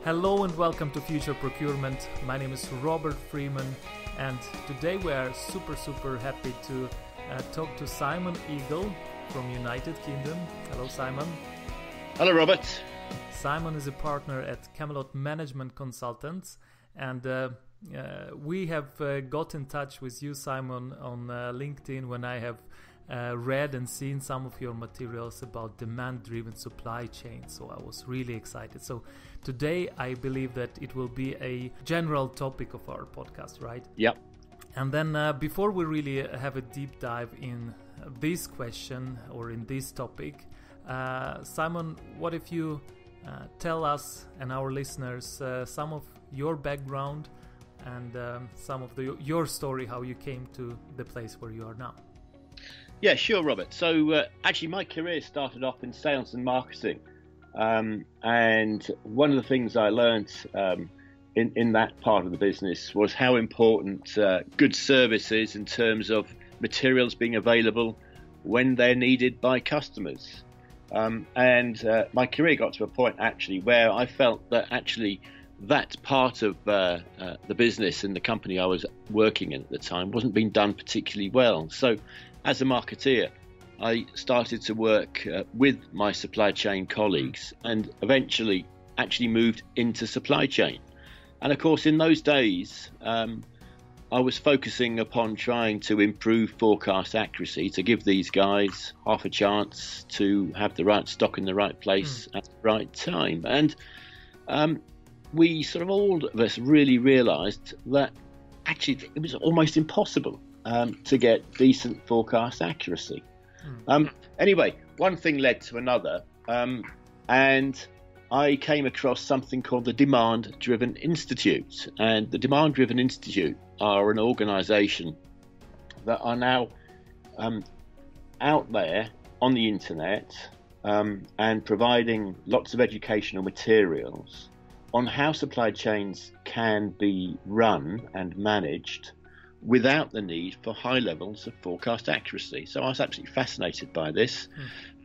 Hello and welcome to Future Procurement. My name is Robert Freeman, and today we are super happy to talk to Simon Eagle from United Kingdom. Hello, Simon. Hello, Robert. Simon is a partner at CAMELOT Management Consultants, and we have got in touch with you, Simon, on LinkedIn when I have read and seen some of your materials about demand-driven supply chain. So I was really excited. So today I believe that it will be a general topic of our podcast, right? Yep. And then before we really have a deep dive in this question or in this topic, Simon, what if you tell us and our listeners some of your background and some of your story, how you came to the place where you are now? Yeah, sure, Robert. So actually my career started off in sales and marketing. And one of the things I learned in that part of the business was how important good service is in terms of materials being available when they're needed by customers. And my career got to a point actually where I felt that actually that part of the business and the company I was working in at the time wasn't being done particularly well. So as a marketeer, I started to work with my supply chain colleagues and eventually actually moved into supply chain. And of course, in those days, I was focusing upon trying to improve forecast accuracy to give these guys half a chance to have the right stock in the right place at the right time. And we sort of all of us really realised that actually it was almost impossible to get decent forecast accuracy. Anyway, one thing led to another, and I came across something called the Demand-Driven Institute. And the Demand-Driven Institute are an organisation that are now out there on the internet and providing lots of educational materials on how supply chains can be run and managed without the need for high levels of forecast accuracy. So I was absolutely fascinated by this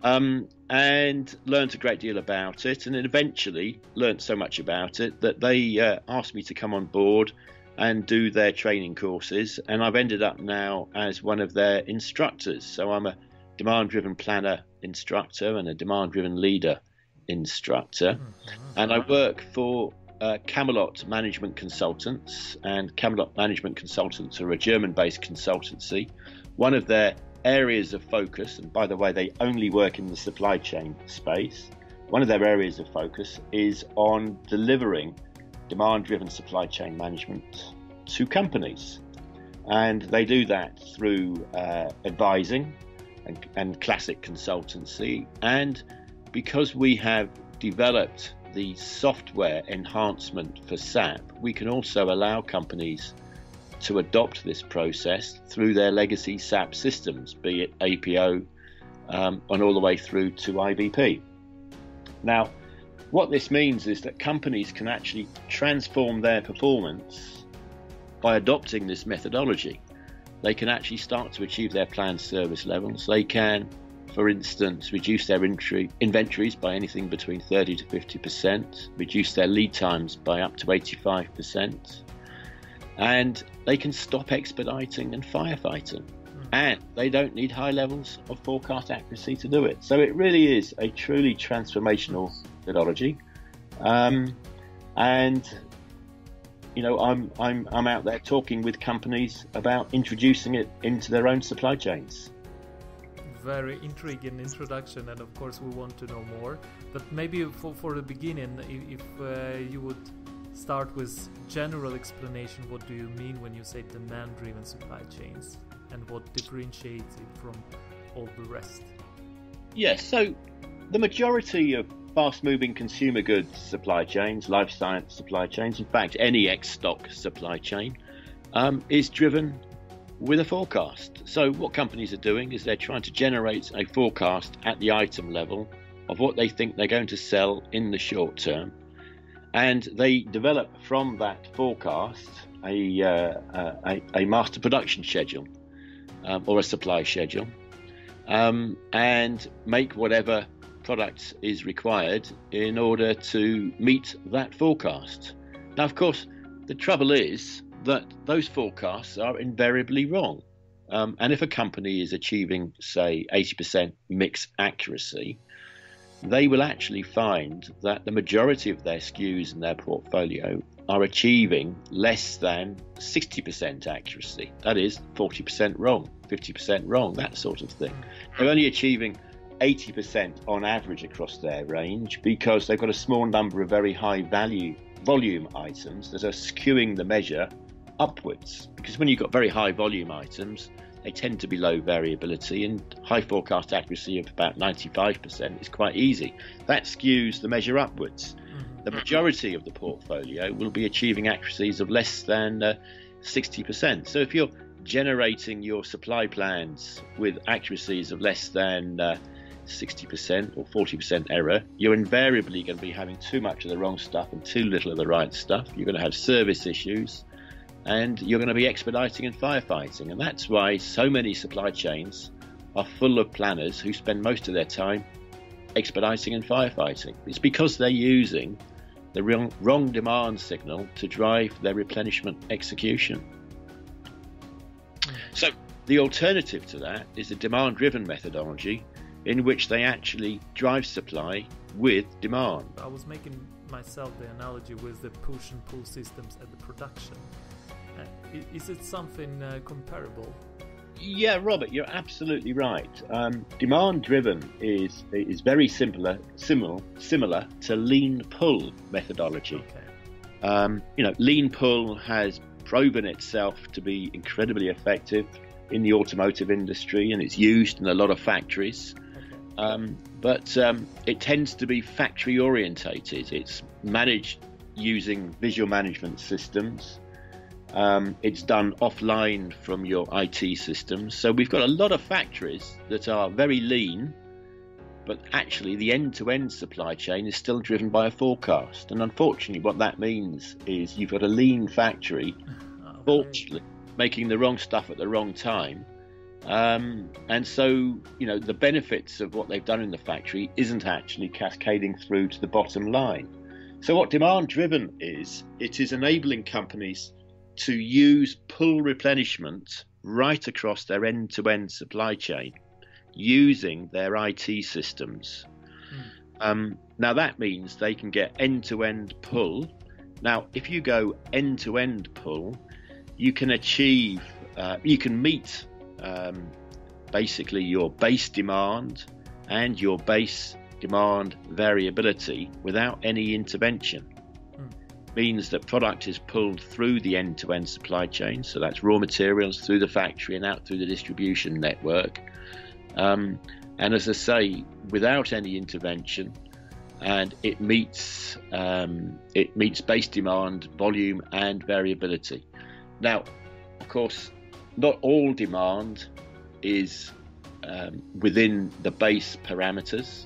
and learned a great deal about it, and then eventually learned so much about it that they asked me to come on board and do their training courses, and I've ended up now as one of their instructors. So I'm a demand-driven planner instructor and a demand-driven leader instructor, and I work for CAMELOT Management Consultants, and CAMELOT Management Consultants are a German-based consultancy. One of their areas of focus, and by the way, they only work in the supply chain space, one of their areas of focus is on delivering demand-driven supply chain management to companies. And they do that through advising and classic consultancy. And because we have developed the software enhancement for SAP, we can also allow companies to adopt this process through their legacy SAP systems, be it APO and all the way through to IBP. Now, what this means is that companies can actually transform their performance by adopting this methodology. They can actually start to achieve their planned service levels. They can, for instance, reduce their inventories by anything between 30 to 50%, reduce their lead times by up to 85%, and they can stop expediting and firefighting. And they don't need high levels of forecast accuracy to do it. So it really is a truly transformational methodology. And you know, I'm out there talking with companies about introducing it into their own supply chains. Very intriguing introduction, and of course we want to know more, but maybe for the beginning, if you would start with general explanation, what do you mean when you say demand-driven supply chains, and what differentiates it from all the rest? Yes, so the majority of fast-moving consumer goods supply chains, life science supply chains, in fact any ex-stock supply chain, is driven with a forecast. So what companies are doing is they're trying to generate a forecast at the item level of what they think they're going to sell in the short term, and they develop from that forecast a master production schedule or a supply schedule, and make whatever product is required in order to meet that forecast. Now, of course, the trouble is that those forecasts are invariably wrong. And if a company is achieving, say, 80% mix accuracy, they will actually find that the majority of their SKUs in their portfolio are achieving less than 60% accuracy. That is 40% wrong, 50% wrong, that sort of thing. They're only achieving 80% on average across their range because they've got a small number of very high volume items that are skewing the measure upwards. Because when you've got very high volume items, they tend to be low variability, and high forecast accuracy of about 95% is quite easy. That skews the measure upwards. The majority of the portfolio will be achieving accuracies of less than 60%. So if you're generating your supply plans with accuracies of less than 60% or 40% error, you're invariably going to be having too much of the wrong stuff and too little of the right stuff. You're going to have service issues, and you're going to be expediting and firefighting. And that's why so many supply chains are full of planners who spend most of their time expediting and firefighting. It's because they're using the wrong demand signal to drive their replenishment execution. So the alternative to that is a demand-driven methodology in which they actually drive supply with demand. I was making myself the analogy with the push and pull systems at the production. Is it something comparable? Yeah, Robert, you're absolutely right. Demand-driven is very similar to lean pull methodology. Okay. Lean pull has proven itself to be incredibly effective in the automotive industry, and it's used in a lot of factories. Okay. But it tends to be factory orientated. It's managed using visual management systems. It's done offline from your IT systems. So we've got a lot of factories that are very lean, but actually the end-to-end supply chain is still driven by a forecast. And unfortunately, what that means is you've got a lean factory, fortunately, making the wrong stuff at the wrong time. And so, the benefits of what they've done in the factory isn't actually cascading through to the bottom line. So what demand-driven is, it is enabling companies to use pull replenishment right across their end-to-end supply chain using their IT systems. Now that means they can get end-to-end pull. Now, if you go end-to-end pull, you can achieve, you can meet basically your base demand and your base demand variability without any intervention. Means that product is pulled through the end-to-end supply chain, so that's raw materials through the factory and out through the distribution network, and as I say, without any intervention, and it meets base demand, volume and variability. Now, of course, not all demand is within the base parameters.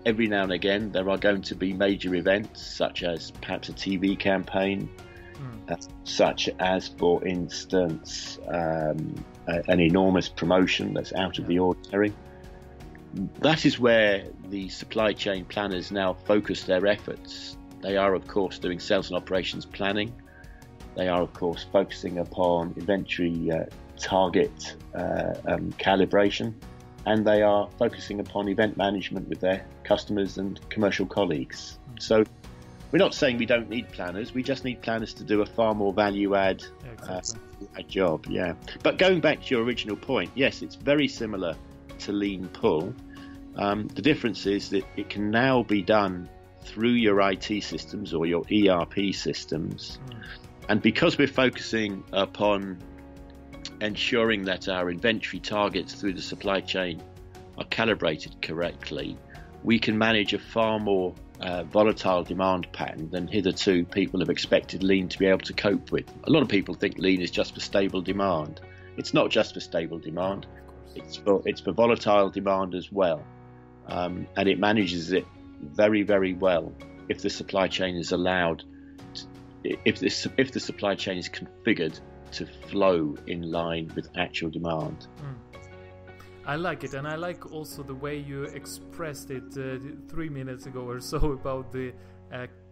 Every now and again, there are going to be major events, such as perhaps a TV campaign, such as, for instance, an enormous promotion that's out of the ordinary. That is where the supply chain planners now focus their efforts. They are, of course, doing sales and operations planning. They are, of course, focusing upon inventory target calibration. And they are focusing upon event management with their customers and commercial colleagues. So we're not saying we don't need planners, we just need planners to do a far more value-add job. Yeah. But going back to your original point, yes, it's very similar to lean pull. The difference is that it can now be done through your IT systems or your ERP systems. And because we're focusing upon ensuring that our inventory targets through the supply chain are calibrated correctly, we can manage a far more volatile demand pattern than hitherto people have expected lean to be able to cope with. A lot of people think lean is just for stable demand. It's not just for stable demand, it's for volatile demand as well, and it manages it very, very well if the supply chain is allowed if the supply chain is configured to flow in line with actual demand. I like it, and I like also the way you expressed it 3 minutes ago or so about the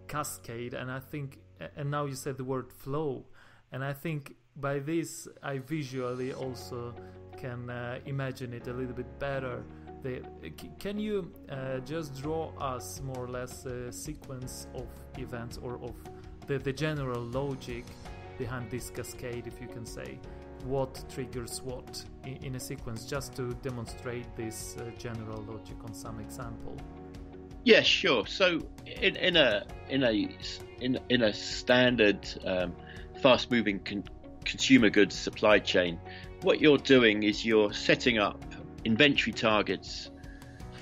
cascade, and I think, and now you said the word flow, and I think by this I visually also can imagine it a little bit better. Can you just draw us more or less a sequence of events, or of the general logic behind this cascade, if you can say? What triggers what in a sequence, just to demonstrate this general logic on some example? Yeah, sure. So in a standard fast-moving consumer goods supply chain, what you're doing is you're setting up inventory targets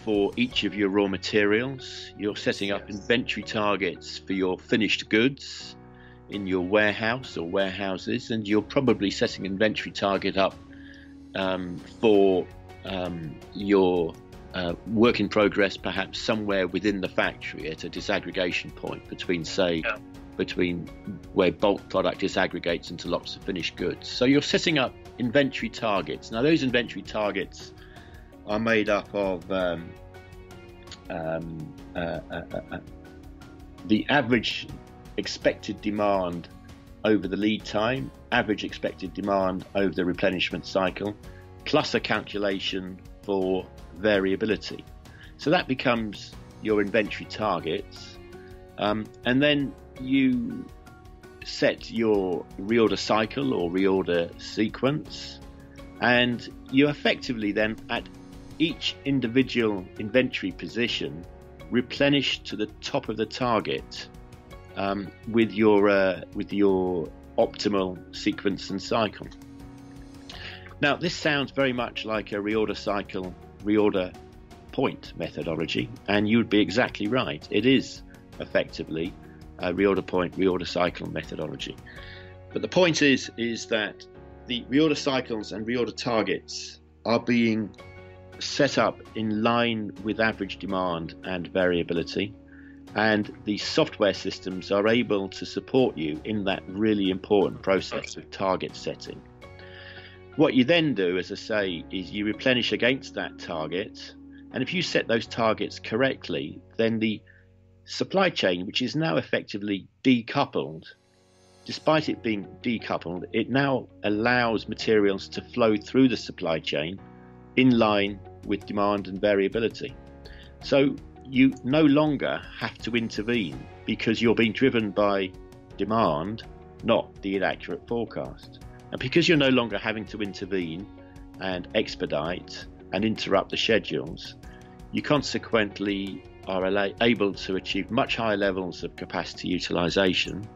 for each of your raw materials. You're setting up inventory targets for your finished goods in your warehouse or warehouses, and you're probably setting inventory target up for your work in progress, perhaps somewhere within the factory at a disaggregation point between where bulk product disaggregates into lots of finished goods. So you're setting up inventory targets. Now those inventory targets are made up of the average expected demand over the lead time, average expected demand over the replenishment cycle, plus a calculation for variability. So that becomes your inventory targets, and then you set your reorder cycle or reorder sequence, and you effectively then at each individual inventory position replenish to the top of the target with your optimal sequence and cycle. Now this sounds very much like a reorder cycle, reorder point methodology, and you would be exactly right. It is effectively a reorder point, reorder cycle methodology. But the point is that the reorder cycles and reorder targets are being set up in line with average demand and variability, and the software systems are able to support you in that really important process of target setting. What you then do, as I say, is you replenish against that target, and if you set those targets correctly, then the supply chain, which is now effectively decoupled, despite it being decoupled, it now allows materials to flow through the supply chain in line with demand and variability. So you no longer have to intervene because you're being driven by demand, not the inaccurate forecast. And because you're no longer having to intervene and expedite and interrupt the schedules, you consequently are able to achieve much higher levels of capacity utilization.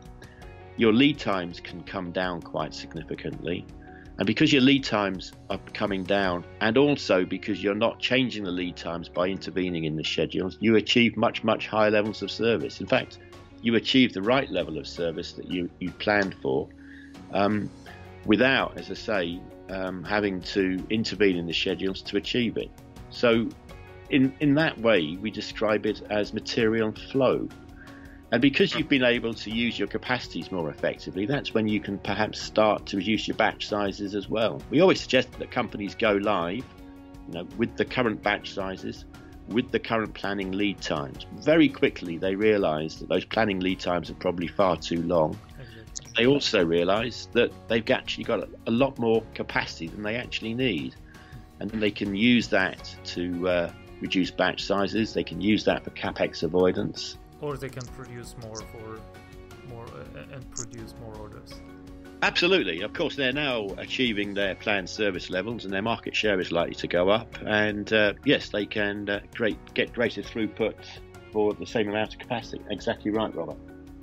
Your lead times can come down quite significantly. And because your lead times are coming down, and also because you're not changing the lead times by intervening in the schedules, you achieve much, much higher levels of service. In fact, you achieve the right level of service that you planned for without, as I say, having to intervene in the schedules to achieve it. So in that way, we describe it as material flow. And because you've been able to use your capacities more effectively, that's when you can perhaps start to reduce your batch sizes as well. We always suggest that companies go live, with the current batch sizes, with the current planning lead times. Very quickly, they realise that those planning lead times are probably far too long. They also realise that they've actually got a lot more capacity than they actually need. And then they can use that to reduce batch sizes. They can use that for capex avoidance. Or they can produce more and produce more orders. Absolutely. Of course, they're now achieving their planned service levels, and their market share is likely to go up. And yes, they can get greater throughput for the same amount of capacity. Exactly right, Robert.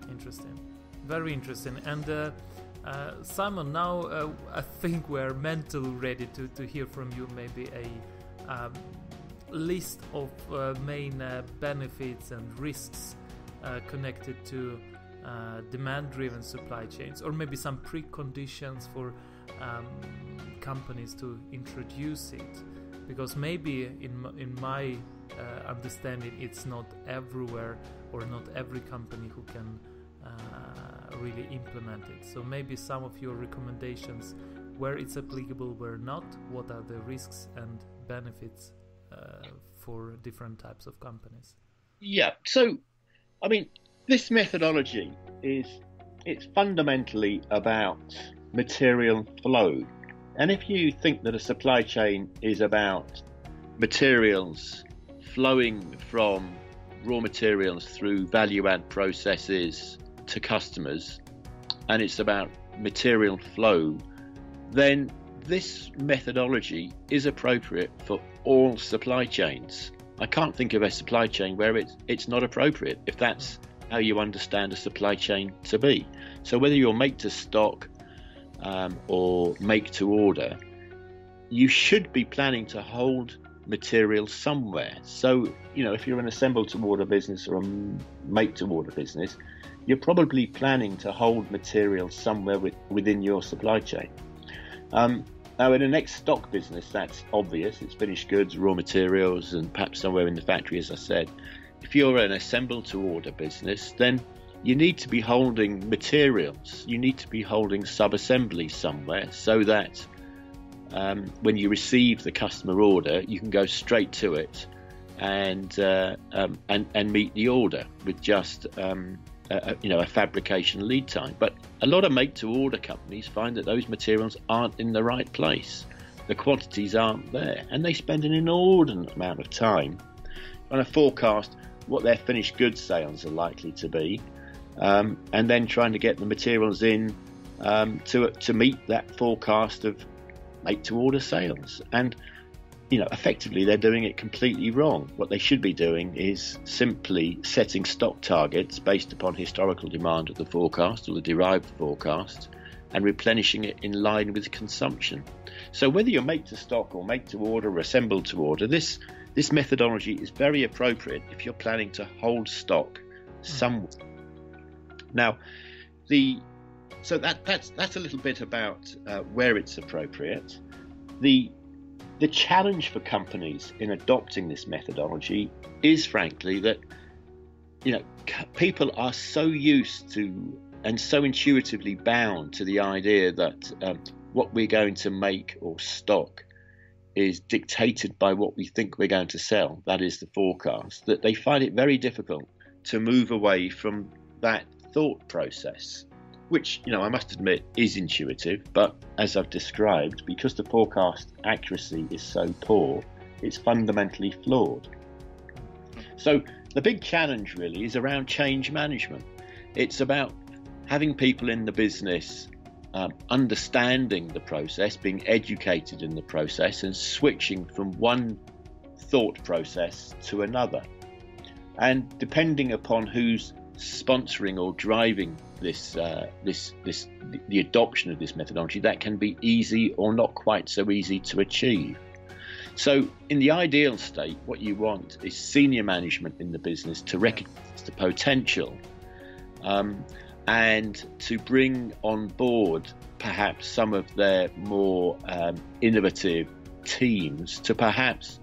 Interesting. Very interesting. And Simon, now I think we're mentally ready to hear from you maybe a list of main benefits and risks connected to demand-driven supply chains, or maybe some preconditions for companies to introduce it, because maybe in my understanding it's not everywhere, or not every company who can really implement it. So maybe some of your recommendations where it's applicable, where not, what are the risks and benefits for different types of companies? Yeah, so I mean, this methodology it's fundamentally about material flow. And if you think that a supply chain is about materials flowing from raw materials through value-add processes to customers, and it's about material flow, then this methodology is appropriate for all supply chains. I can't think of a supply chain where it's not appropriate, if that's how you understand a supply chain to be. So whether you're make to stock or make to order, you should be planning to hold material somewhere. So, if you're an assemble to order business or a make to order business, you're probably planning to hold material somewhere within your supply chain. Now, in a next stock business, that's obvious. It's finished goods, raw materials, and perhaps somewhere in the factory, as I said. If you're an assemble to order business, then you need to be holding materials. You need to be holding sub-assemblies somewhere so that when you receive the customer order, you can go straight to it and meet the order with just a fabrication lead time. But a lot of make-to-order companies find that those materials aren't in the right place. The quantities aren't there, and they spend an inordinate amount of time on a forecast what their finished goods sales are likely to be, and then trying to get the materials in to meet that forecast of make-to-order sales. And effectively they're doing it completely wrong. What they should be doing is simply setting stock targets based upon historical demand of the forecast or the derived forecast and replenishing it in line with consumption. So whether you're make to stock or make to order or assemble to order, this methodology is very appropriate if you're planning to hold stock somewhere. Now, so that's a little bit about where it's appropriate. The challenge for companies in adopting this methodology is, frankly, that people are so used to and so intuitively bound to the idea that what we're going to make or stock is dictated by what we think we're going to sell, that is the forecast, that they find it very difficult to move away from that thought process, which, I must admit is intuitive, but as I've described, because the forecast accuracy is so poor, it's fundamentally flawed. So the big challenge really is around change management. It's about having people in the business understanding the process, being educated in the process, and switching from one thought process to another. And depending upon who's sponsoring or driving the adoption of this methodology, that can be easy or not quite so easy to achieve. So in the ideal state, what you want is senior management in the business to recognize the potential and to bring on board perhaps some of their more innovative teams to perhaps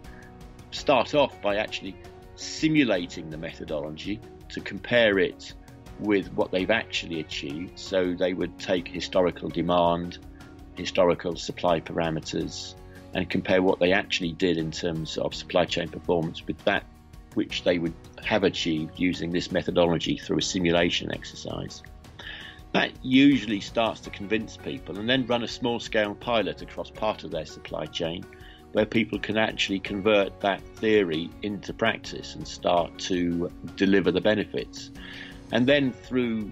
start off by actually simulating the methodology to compare it with what they've actually achieved. So they would take historical demand, historical supply parameters, and compare what they actually did in terms of supply chain performance with that which they would have achieved using this methodology through a simulation exercise. That usually starts to convince people, and then run a small-scale pilot across part of their supply chain where people can actually convert that theory into practice and start to deliver the benefits. And then through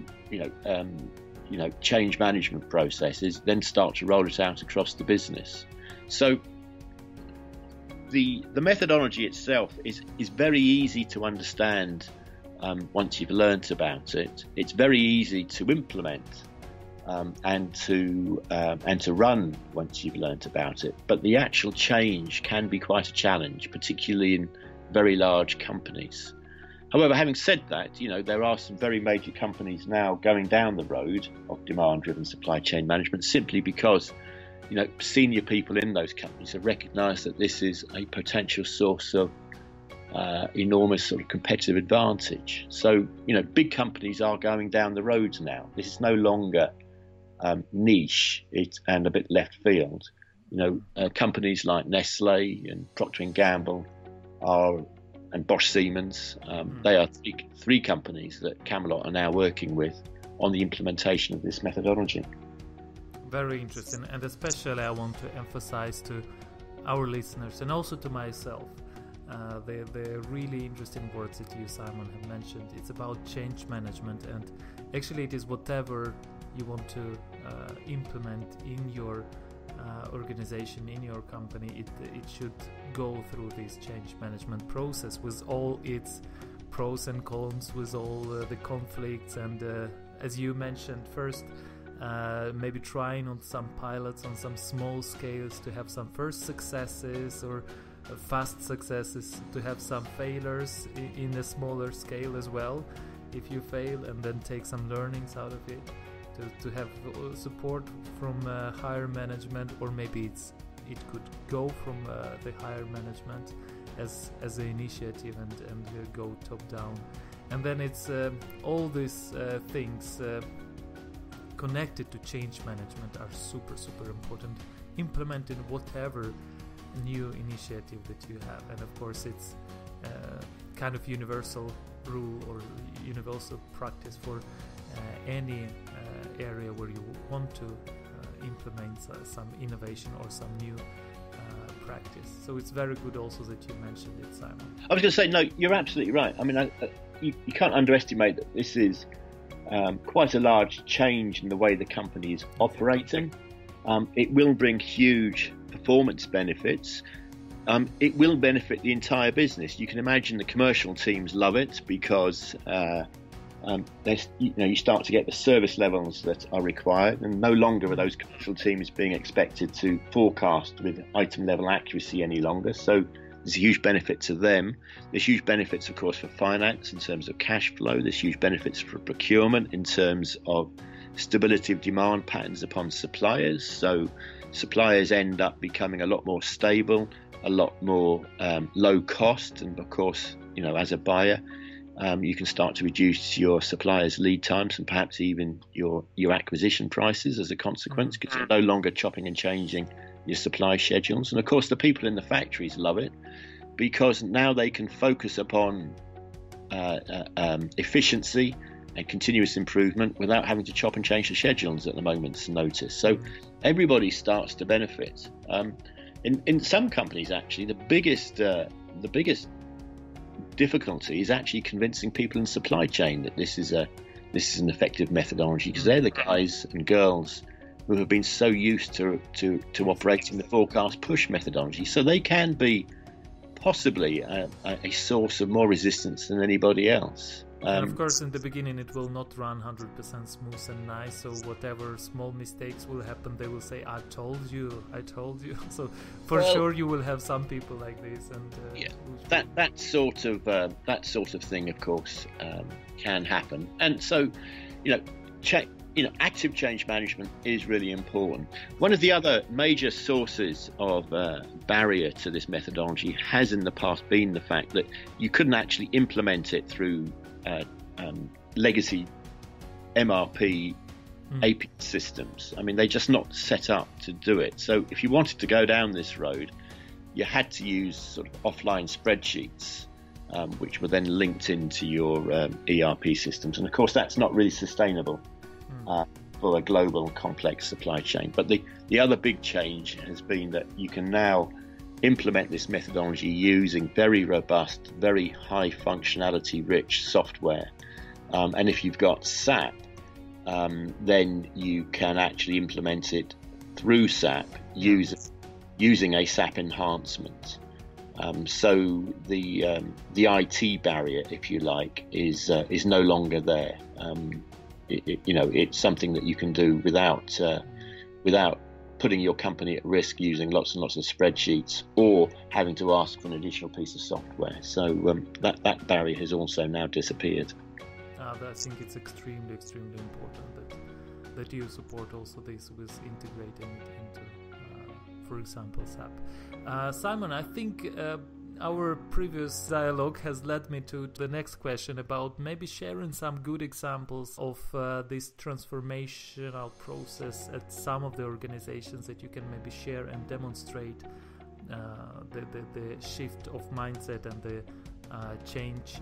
change management processes, then start to roll it out across the business. So the methodology itself is very easy to understand once you've learnt about it. It's very easy to implement and to run once you've learnt about it. But the actual change can be quite a challenge, particularly in very large companies. However, having said that, there are some very major companies now going down the road of demand-driven supply chain management simply because, senior people in those companies have recognised that this is a potential source of enormous sort of competitive advantage. So, big companies are going down the roads now. This is no longer niche and a bit left field. Companies like Nestle and Procter and Gamble and Bosch Siemens, they are three companies that CAMELOT are now working with on the implementation of this methodology. Very interesting, and especially I want to emphasize to our listeners and also to myself the really interesting words that you, Simon, have mentioned. It's about change management, and actually it is whatever you want to implement in your organization, in your company, it should go through this change management process with all its pros and cons, with all the conflicts, and as you mentioned first, maybe trying on some pilots on some small scales to have some first successes or fast successes, to have some failures in a smaller scale as well if you fail, and then take some learnings out of it, to have support from higher management, or maybe it could go from the higher management as an initiative and go top down, and then it's all these things connected to change management are super important, implementing whatever new initiative that you have. And of course it's kind of universal rule or universal practice for any area where you want to implement some innovation or some new practice. So it's very good also that you mentioned it, Simon. I was going to say, no, you're absolutely right. I mean, you can't underestimate that this is quite a large change in the way the company is operating. It will bring huge performance benefits. It will benefit the entire business. You can imagine the commercial teams love it because you start to get the service levels that are required, and no longer are those commercial teams being expected to forecast with item level accuracy any longer. So there's a huge benefit to them. There's huge benefits, of course, for finance in terms of cash flow. There's huge benefits for procurement in terms of stability of demand patterns upon suppliers. So suppliers end up becoming a lot more stable, a lot more low cost, and of course, as a buyer, you can start to reduce your suppliers' lead times and perhaps even your acquisition prices as a consequence, because you're no longer chopping and changing your supply schedules. And of course, the people in the factories love it because now they can focus upon efficiency and continuous improvement without having to chop and change the schedules at the moment's notice. So everybody starts to benefit. In some companies, actually, the biggest difficulty is actually convincing people in supply chain that this is an effective methodology, because they're the guys and girls who have been so used to operating the forecast push methodology. So they can be possibly a source of more resistance than anybody else. And of course, in the beginning, it will not run 100% smooth and nice. So whatever small mistakes will happen, they will say, "I told you." So for sure, you will have some people like this, and that sort of thing, of course, can happen. And so, active change management is really important. One of the other major sources of barrier to this methodology has in the past been the fact that you couldn't actually implement it through legacy MRP AP systems. I mean, they're just not set up to do it. So if you wanted to go down this road, you had to use sort of offline spreadsheets, which were then linked into your ERP systems. And of course, that's not really sustainable for a global complex supply chain. But the other big change has been that you can now implement this methodology using very robust, very high functionality rich software. And if you've got SAP, then you can actually implement it through SAP using a SAP enhancement. So the IT barrier, if you like, is no longer there. It's something that you can do without putting your company at risk using lots and lots of spreadsheets or having to ask for an additional piece of software. So that barrier has also now disappeared. I think it's extremely important that you support also this with integrating it into, for example, SAP. Simon, I think our previous dialogue has led me to the next question about maybe sharing some good examples of this transformational process at some of the organizations that you can maybe share and demonstrate the shift of mindset and the change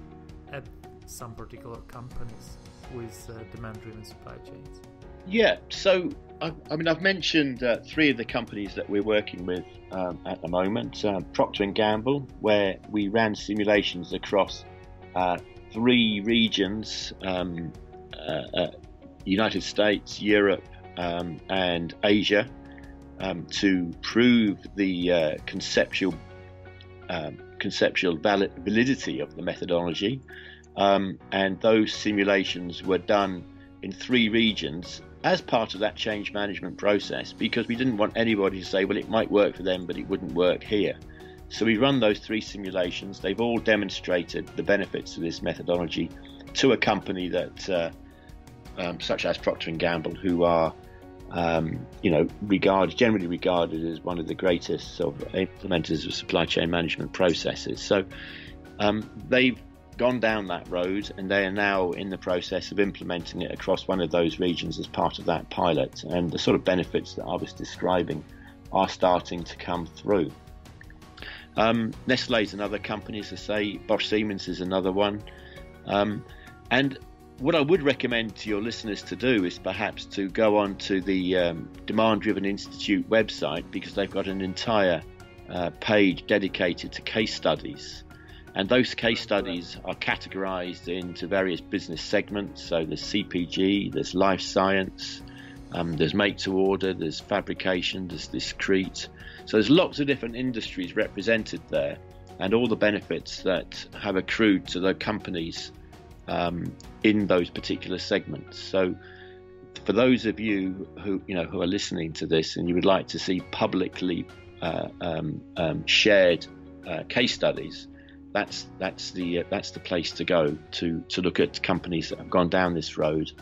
at some particular companies with demand-driven supply chains. Yeah, so I've mentioned 3 of the companies that we're working with at the moment. Procter & Gamble, where we ran simulations across 3 regions, United States, Europe, and Asia, to prove the conceptual validity of the methodology. And those simulations were done in 3 regions as part of that change management process, because we didn't want anybody to say, well, it might work for them, but it wouldn't work here. So we run those 3 simulations. They've all demonstrated the benefits of this methodology to a company that, such as Procter & Gamble, who are, generally regarded as one of the greatest sort of implementers of supply chain management processes. So they've gone down that road, and they are now in the process of implementing it across one of those regions as part of that pilot, and the sort of benefits that I was describing are starting to come through. Nestle is another company, as I say. Bosch Siemens is another one, and what I would recommend to your listeners to do is perhaps to go on to the Demand Driven Institute website, because they've got an entire page dedicated to case studies. And those case studies are categorized into various business segments. So there's CPG, there's life science, there's make to order, there's fabrication, there's discrete. So there's lots of different industries represented there, and all the benefits that have accrued to the companies in those particular segments. So for those of you who are listening to this and you would like to see publicly shared case studies, that's the place to go to look at companies that have gone down this road,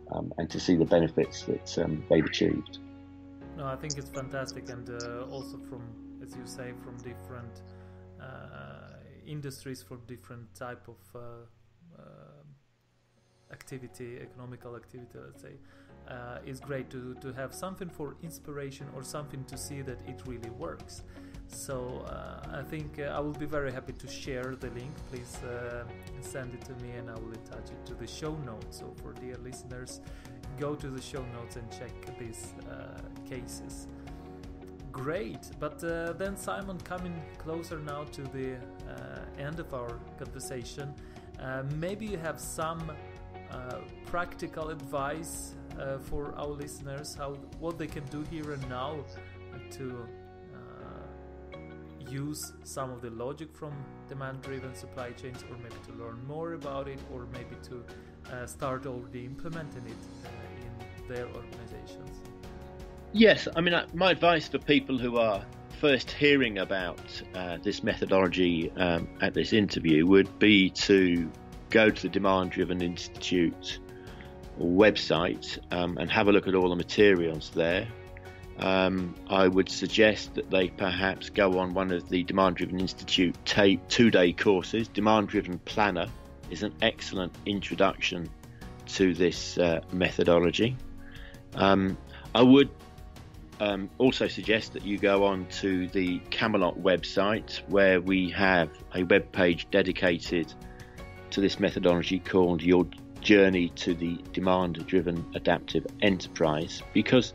and to see the benefits that they've achieved. No, I think it's fantastic, and also from, as you say, from different industries, from different type of activity, economical activity, let's say. It's great to have something for inspiration or something to see that it really works. So I think I will be very happy to share the link. Please send it to me, and I will attach it to the show notes. So for dear listeners, go to the show notes and check these cases. Great, but then Simon, coming closer now to the end of our conversation, maybe you have some practical advice for our listeners, what they can do here and now to use some of the logic from demand-driven supply chains, or maybe to learn more about it, or maybe to start already implementing it in their organizations. Yes, I mean, my advice for people who are first hearing about this methodology at this interview would be to go to the Demand Driven Institute website and have a look at all the materials there. I would suggest that they perhaps go on one of the Demand Driven Institute 2-day courses. Demand Driven Planner is an excellent introduction to this methodology. I would also suggest that you go on to the CAMELOT website, where we have a web page dedicated to this methodology called Your Journey to the Demand-Driven Adaptive Enterprise, because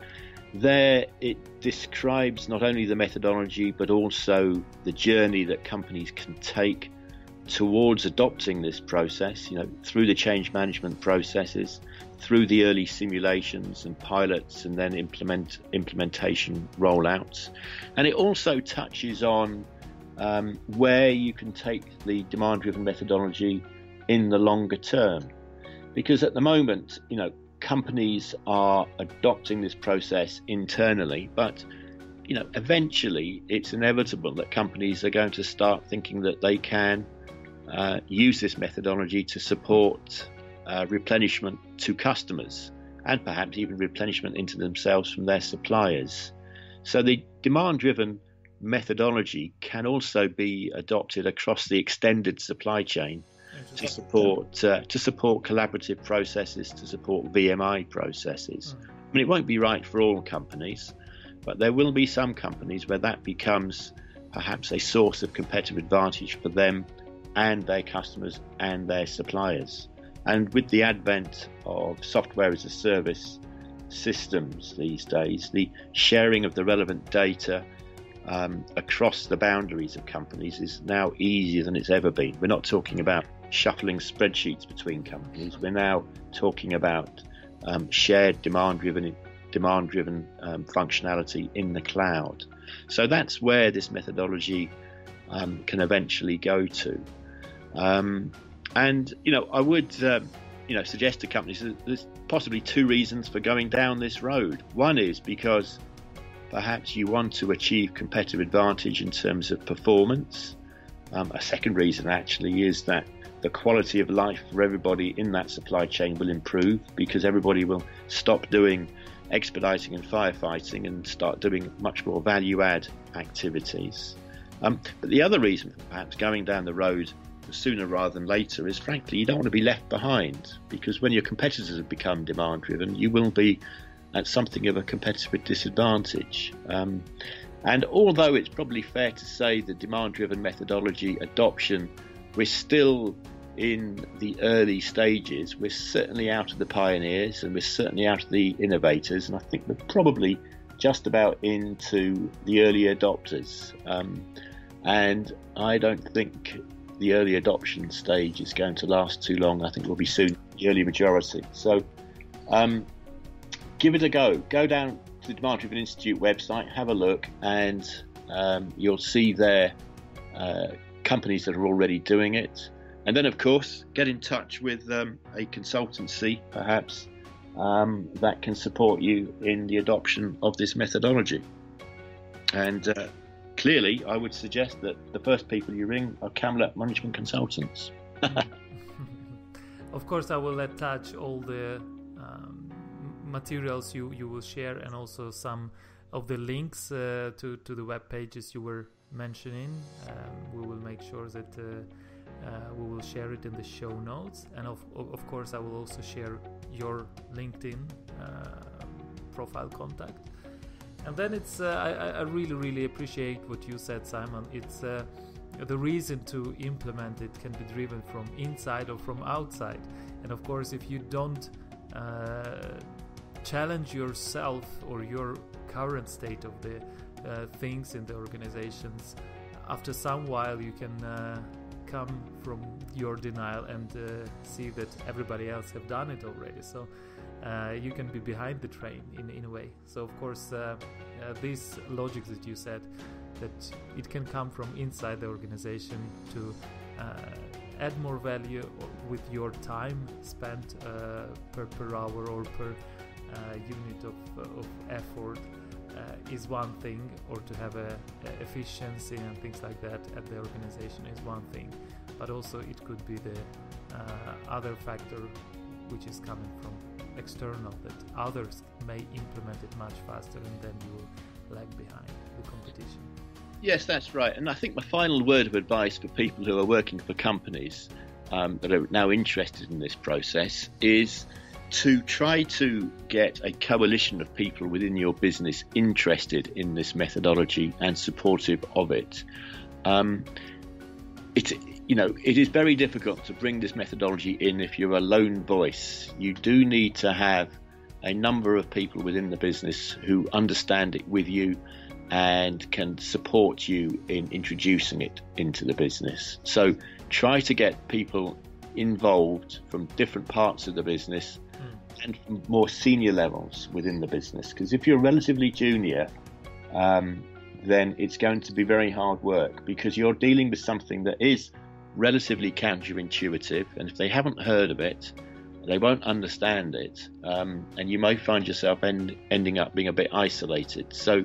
there it describes not only the methodology but also the journey that companies can take towards adopting this process, through the change management processes, through the early simulations and pilots, and then implementation rollouts. And it also touches on where you can take the demand-driven methodology in the longer term, because at the moment, companies are adopting this process internally, but eventually it's inevitable that companies are going to start thinking that they can use this methodology to support replenishment to customers, and perhaps even replenishment into themselves from their suppliers. So the demand-driven methodology can also be adopted across the extended supply chain to support collaborative processes, to support VMI processes. I mean, it won't be right for all companies, but there will be some companies where that becomes perhaps a source of competitive advantage for them and their customers and their suppliers. And with the advent of software as a service systems these days, the sharing of the relevant data across the boundaries of companies is now easier than it's ever been. We're not talking about shuffling spreadsheets between companies. We're now talking about shared demand-driven functionality in the cloud. So that's where this methodology can eventually go to. And I would suggest to companies that there's possibly two reasons for going down this road. One is because perhaps you want to achieve competitive advantage in terms of performance. A second reason actually is that the quality of life for everybody in that supply chain will improve, because everybody will stop doing expediting and firefighting and start doing much more value-add activities. But the other reason for perhaps going down the road sooner rather than later is, frankly, you don't want to be left behind, because when your competitors have become demand-driven, you will be at something of a competitive disadvantage. And although it's probably fair to say the demand-driven methodology adoption, we're still in the early stages. We're certainly out of the pioneers and we're certainly out of the innovators, and I think we're probably just about into the early adopters. And I don't think the early adoption stage is going to last too long. I think we'll be soon the early majority. So give it a go. Go down to the Demand Driven Institute website, have a look, and you'll see there companies that are already doing it. And then, of course, get in touch with a consultancy, perhaps, that can support you in the adoption of this methodology. And clearly, I would suggest that the first people you ring are CAMELOT management consultants. Of course, I will attach all the materials you will share, and also some of the links to the web pages you were mentioning. We will make sure that we will share it in the show notes, and of course I will also share your LinkedIn profile contact. And then it's I really appreciate what you said, Simon. It's the reason to implement it can be driven from inside or from outside, and of course if you don't challenge yourself or your current state of the things in the organizations, after some while you can come from your denial and see that everybody else have done it already. So you can be behind the train in a way. So of course these logics that you said, that it can come from inside the organization to add more value with your time spent per hour or per unit of effort is one thing, or to have a efficiency and things like that at the organization is one thing, but also it could be the other factor which is coming from external, that others may implement it much faster and then you will lag behind the competition. Yes, that's right. And I think my final word of advice for people who are working for companies that are now interested in this process is to try to get a coalition of people within your business interested in this methodology and supportive of it. It is very difficult to bring this methodology in if you're a lone voice. You do need to have a number of people within the business who understand it with you and can support you in introducing it into the business. So try to get people involved from different parts of the business and from more senior levels within the business, because if you're relatively junior, then it's going to be very hard work, because you're dealing with something that is relatively counterintuitive, and if they haven't heard of it, they won't understand it, and you may find yourself ending up being a bit isolated. So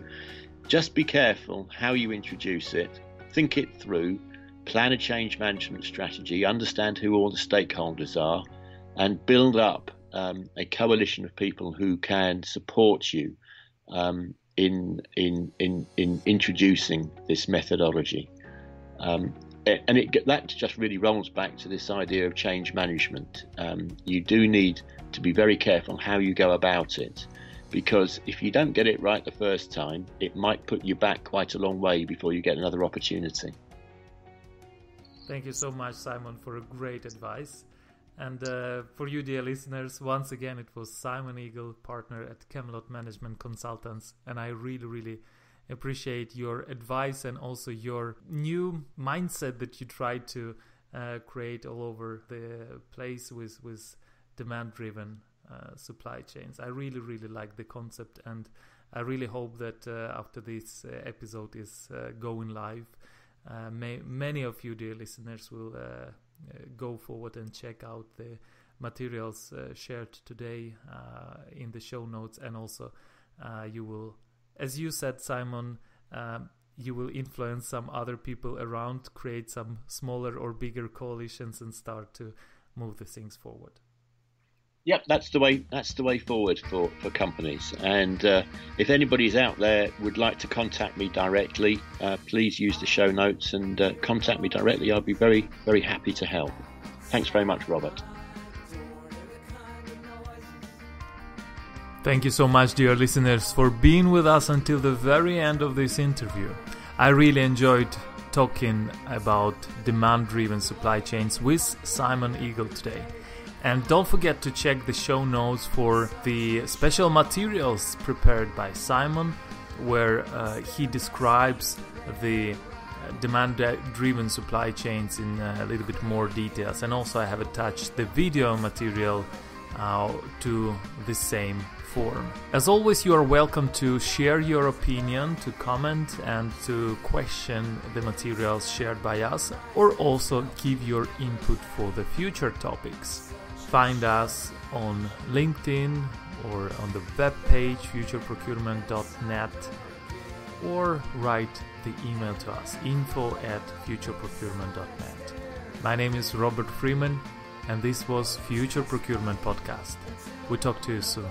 just be careful how you introduce it, think it through, plan a change management strategy, understand who all the stakeholders are, and build up a coalition of people who can support you in introducing this methodology. That just really rolls back to this idea of change management. You do need to be very careful how you go about it, because if you don't get it right the first time, it might put you back quite a long way before you get another opportunity. Thank you so much, Simon, for a great advice. And for you, dear listeners, once again, it was Simon Eagle, partner at CAMELOT Management Consultants, and I really, really appreciate your advice and also your new mindset that you try to create all over the place with demand-driven supply chains. I really, really like the concept, and I really hope that after this episode is going live, many of you, dear listeners, will go forward and check out the materials shared today in the show notes, and also you will, as you said, Simon, you will influence some other people around, create some smaller or bigger coalitions, and start to move the things forward. Yep, that's the way forward for companies. And if anybody's out there would like to contact me directly, please use the show notes and contact me directly. I'll be very, very happy to help. Thanks very much, Robert. Thank you so much, dear listeners, for being with us until the very end of this interview. I really enjoyed talking about demand-driven supply chains with Simon Eagle today. And don't forget to check the show notes for the special materials prepared by Simon, where he describes the demand-driven supply chains in a little bit more details. And also I have attached the video material to the same form. As always, you are welcome to share your opinion, to comment, and to question the materials shared by us, or also give your input for the future topics. Find us on LinkedIn or on the webpage futureprocurement.net, or write the email to us, info@futureprocurement.net. My name is Robert Freeman, and this was Future Procurement Podcast. We talk to you soon.